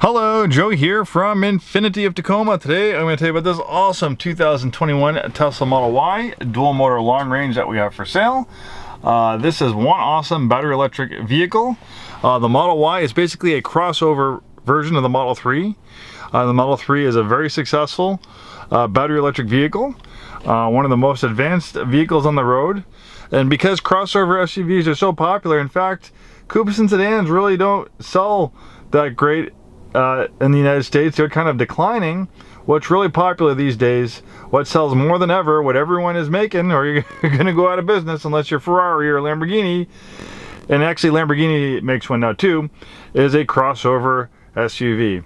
Hello, Joe here from Infiniti of Tacoma. Today I'm going to tell you about this awesome 2021 Tesla Model Y dual motor long range that we have for sale. This is one awesome battery electric vehicle. The Model Y is basically a crossover version of the Model 3. The Model 3 is a very successful battery electric vehicle, one of the most advanced vehicles on the road. And because crossover SUVs are so popular, in fact, coupes and sedans really don't sell that great in the United States. They're kind of declining. What's really popular these days, what sells more than ever, what everyone is making, or you're going to go out of business unless you're Ferrari or Lamborghini, and actually Lamborghini makes one now too, is a crossover SUV.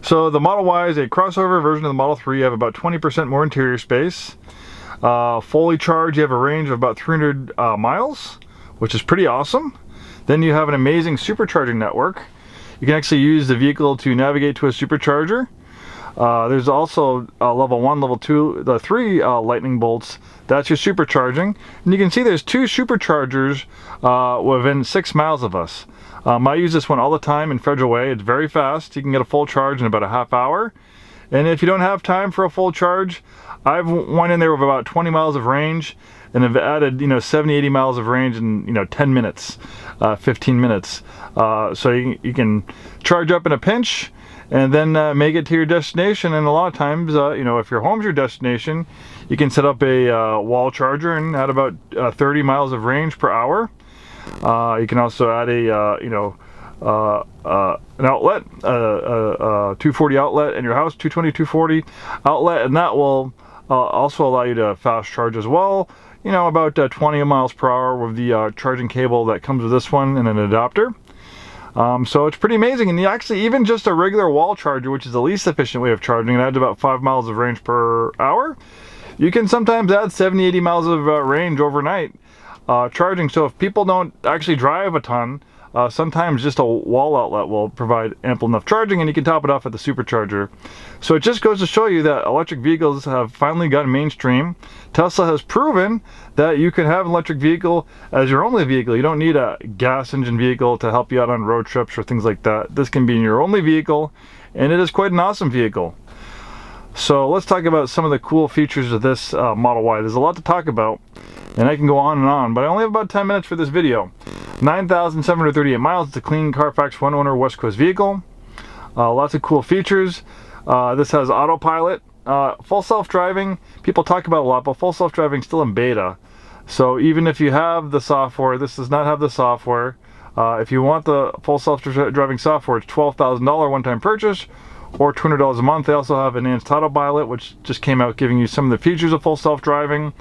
So the Model Y is a crossover version of the Model 3. You have about 20% more interior space. Fully charged, you have a range of about 300 miles, which is pretty awesome. Then you have an amazing supercharging network. You can actually use the vehicle to navigate to a supercharger. There's also level 1, level 2, the 3 lightning bolts. That's your supercharging. And you can see there's 2 superchargers within 6 miles of us. I use this one all the time in Federal Way. It's very fast. You can get a full charge in about a half hour. And if you don't have time for a full charge, I've went in there with about 20 miles of range and have added 70, 80 miles of range in 10 minutes, 15 minutes. So you can charge up in a pinch and then make it to your destination. And a lot of times, if your home's your destination, you can set up a wall charger and add about 30 miles of range per hour. You can also add a an outlet, 240 outlet in your house, 220, 240 outlet, and that will also allow you to fast charge as well. About 20 miles per hour with the charging cable that comes with this one and an adapter. So it's pretty amazing. And actually, even just a regular wall charger, which is the least efficient way of charging, it adds about 5 miles of range per hour. You can sometimes add 70, 80 miles of range overnight charging. So if people don't actually drive a ton, sometimes just a wall outlet will provide ample enough charging, and you can top it off at the supercharger. So it just goes to show you that electric vehicles have finally gotten mainstream. Tesla has proven that you can have an electric vehicle as your only vehicle. You don't need a gas engine vehicle to help you out on road trips or things like that. This can be your only vehicle, and it is quite an awesome vehicle. So let's talk about some of the cool features of this Model Y. There's a lot to talk about, and I can go on and on, but I only have about 10 minutes for this video. 9,738 miles. It's a clean Carfax one owner West Coast vehicle. Lots of cool features. This has Autopilot. Full self-driving, people talk about a lot, but full self-driving is still in beta. So even if you have the software, this does not have the software. If you want the full self-driving software, it's $12,000 one-time purchase or $200 a month. They also have enhanced Autopilot, which just came out giving you some of the features of full self-driving,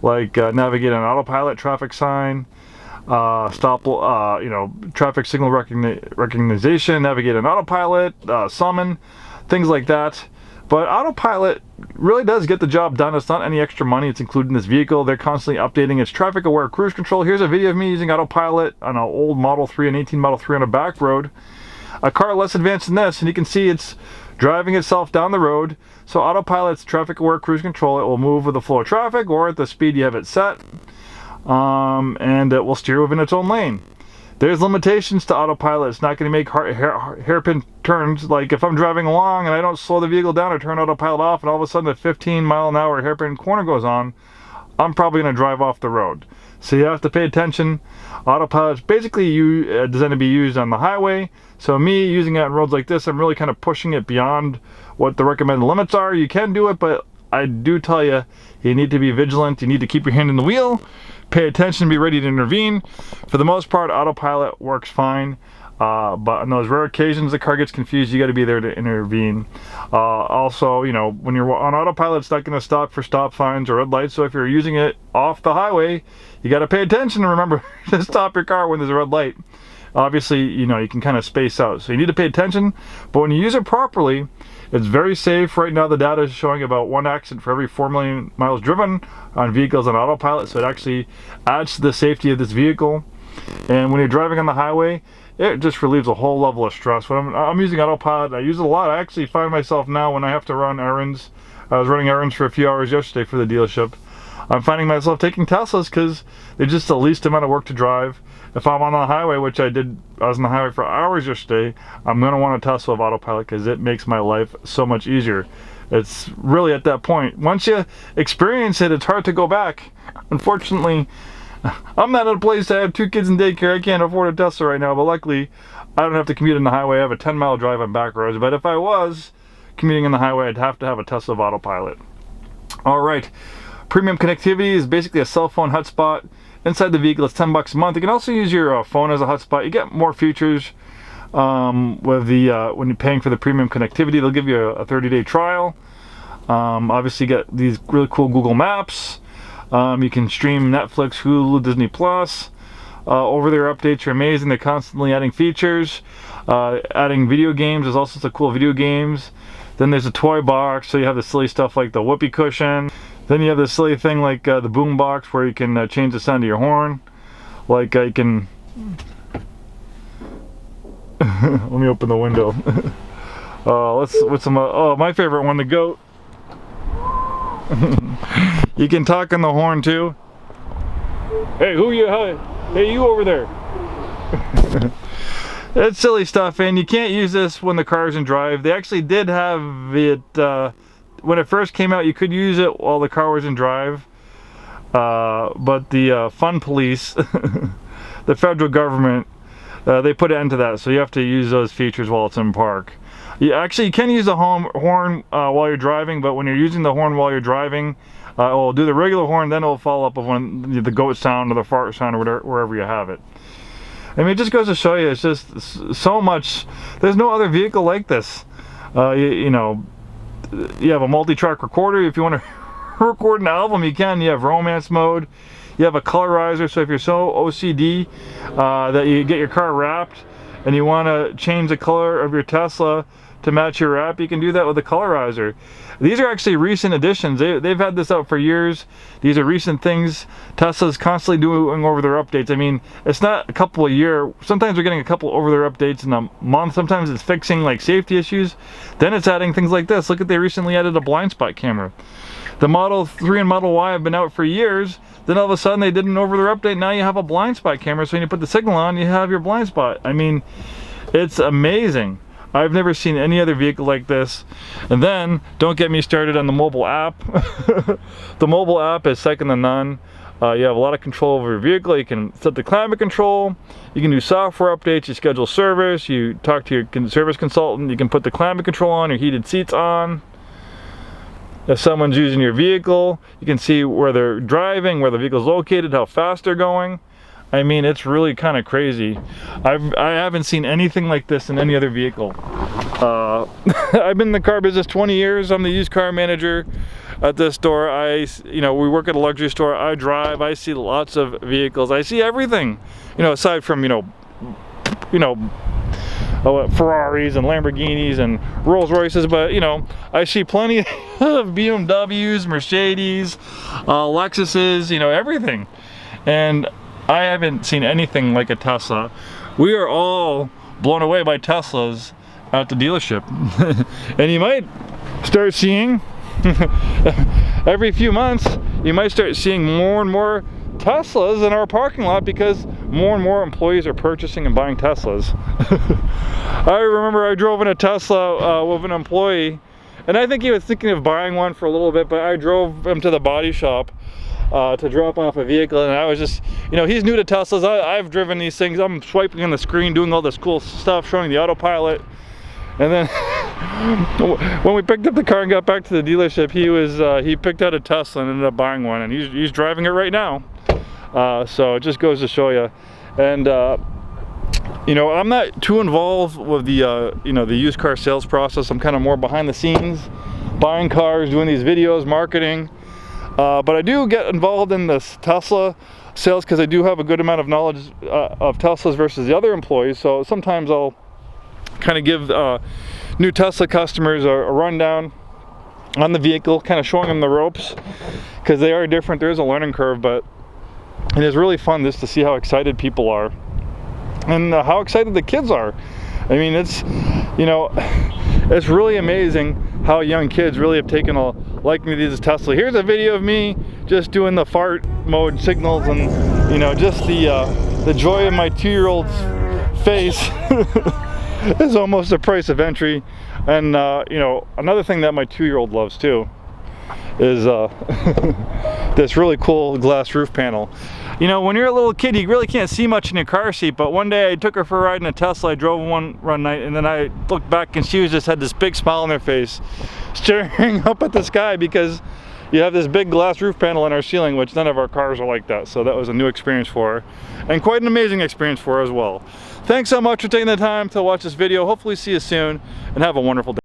like navigate on autopilot, traffic sign, traffic signal recognition, navigate on autopilot, summon, things like that. But Autopilot really does get the job done. It's not any extra money. It's included in this vehicle. They're constantly updating its traffic-aware cruise control. Here's a video of me using Autopilot on an old Model 3, an 18 Model 3 on a back road. A car less advanced than this, and you can see it's driving itself down the road. So Autopilot's traffic-aware cruise control, it will move with the flow of traffic or at the speed you have it set, and it will steer within its own lane. There's limitations to Autopilot. It's not going to make hairpin turns. Like if I'm driving along and I don't slow the vehicle down or turn Autopilot off, and all of a sudden a 15-mile-an-hour hairpin corner goes on, I'm probably going to drive off the road. So you have to pay attention. Autopilot's basically designed to be used on the highway. So me using it on roads like this, I'm really kind of pushing it beyond what the recommended limits are. You can do it, but I do tell you, you need to be vigilant. You need to keep your hand in the wheel, pay attention, be ready to intervene. For the most part, Autopilot works fine. But on those rare occasions the car gets confused, you got to be there to intervene. Also, when you're on Autopilot, it's not going to stop for stop signs or red lights. So if you're using it off the highway, you got to pay attention and remember to stop your car when there's a red light. Obviously, you can kind of space out. So you need to pay attention. But when you use it properly, it's very safe. Right now, the data is showing about 1 accident for every 4 million miles driven on vehicles on Autopilot. So it actually adds to the safety of this vehicle. And when you're driving on the highway, it just relieves a whole level of stress. When I'm using Autopilot, I use it a lot. I actually find myself now when I have to run errands. I was running errands for a few hours yesterday for the dealership. I'm finding myself taking Teslas because they're just the least amount of work to drive. if I'm on the highway, which I was on the highway for hours yesterday, I'm gonna want a Tesla with autopilot because it makes my life so much easier. It's really at that point. Once you experience it, it's hard to go back. Unfortunately, I'm not at a place. I have 2 kids in daycare. I can't afford a Tesla right now, but luckily I don't have to commute on the highway. I have a 10-mile drive on back roads, but if I was commuting on the highway, I'd have to have a Tesla with autopilot. All right, premium connectivity is basically a cell phone hotspot. Inside the vehicle, it's $10 a month. You can also use your phone as a hotspot. You get more features with the when you're paying for the premium connectivity. They'll give you a 30-day trial. Obviously, you get these really cool Google Maps. You can stream Netflix, Hulu, Disney Plus. Over-the-air updates are amazing. They're constantly adding features, adding video games. There's all sorts of cool video games. Then there's a toy box, so you have the silly stuff like the whoopee cushion. Then you have this silly thing like the boom box where you can change the sound of your horn. Like you can... Let me open the window. Oh, my favorite one, the goat. You can talk on the horn too. Hey, hey, you over there. It's silly stuff, and you can't use this when the car's in drive. They actually did have it, when it first came out, you could use it while the car was in drive. But the fun police, the federal government, they put an end to that, so you have to use those features while it's in park. You can use the horn while you're driving, but when you're using the horn while you're driving, it'll do the regular horn, then it'll follow up with the goat sound or the fart sound or whatever, wherever you have it. I mean, it just goes to show you, it's just so much. There's no other vehicle like this. You know, you have a multi-track recorder. If you want to record an album, you can. You have romance mode. You have a colorizer, so if you're so OCD that you get your car wrapped and you want to change the color of your Tesla to match your wrap, you can do that with the colorizer. These are actually recent additions. They've had this out for years. These are recent things. Tesla's constantly doing over-the-air updates. I mean, it's not a couple a year. Sometimes we're getting a couple over-the-air updates in a month. Sometimes it's fixing like safety issues. Then it's adding things like this. Look at, they recently added a blind spot camera. The Model 3 and Model Y have been out for years. Then all of a sudden they did an over-the-air update. Now you have a blind spot camera. So when you put the signal on, you have your blind spot. I mean, it's amazing. I've never seen any other vehicle like this. And then, don't get me started on the mobile app. The mobile app is second to none. You have a lot of control over your vehicle. You can set the climate control. You can do software updates. You schedule service. You talk to your service consultant. You can put the climate control on, your heated seats on. If someone's using your vehicle, you can see where they're driving, where the vehicle's located, how fast they're going. I mean, it's really kind of crazy. I haven't seen anything like this in any other vehicle. I've been in the car business 20 years. I'm the used car manager at this store. We work at a luxury store. I drive. I see lots of vehicles. I see everything. Aside from Ferraris and Lamborghinis and Rolls Royces, but I see plenty of BMWs, Mercedes, Lexuses, everything. And I haven't seen anything like a Tesla. We are all blown away by Teslas at the dealership. And you might start seeing, every few months, you might start seeing more and more Teslas in our parking lot because more and more employees are purchasing and buying Teslas. I remember I drove in a Tesla with an employee, and I think he was thinking of buying one for a little bit, but I drove him to the body shop to drop off a vehicle, and I was just, he's new to Teslas. I've driven these things. I'm swiping on the screen, doing all this cool stuff, showing the autopilot. And then when we picked up the car and got back to the dealership, he picked out a Tesla and ended up buying one, and he's driving it right now. So it just goes to show you. And I'm not too involved with the the used car sales process. I'm kind of more behind the scenes, buying cars, doing these videos, marketing. But I do get involved in this Tesla sales because I do have a good amount of knowledge of Teslas versus the other employees. So sometimes I'll kind of give new Tesla customers a rundown on the vehicle, kind of showing them the ropes, because they are different. There is a learning curve, but it is really fun just to see how excited people are and how excited the kids are. I mean, it's it's really amazing how young kids really have taken a liking to this Tesla. Here's a video of me just doing the fart mode signals, and just the the joy in my 2-year-old's face is almost the price of entry. And you know, another thing that my 2-year-old loves too is this really cool glass roof panel. You know, when you're a little kid, you really can't see much in your car seat, but one day I took her for a ride in a Tesla. I drove one night, and then I looked back and she just had this big smile on her face, staring up at the sky, because you have this big glass roof panel in our ceiling, which none of our cars are like that. So that was a new experience for her, and quite an amazing experience for her as well. Thanks so much for taking the time to watch this video. Hopefully see you soon, and have a wonderful day.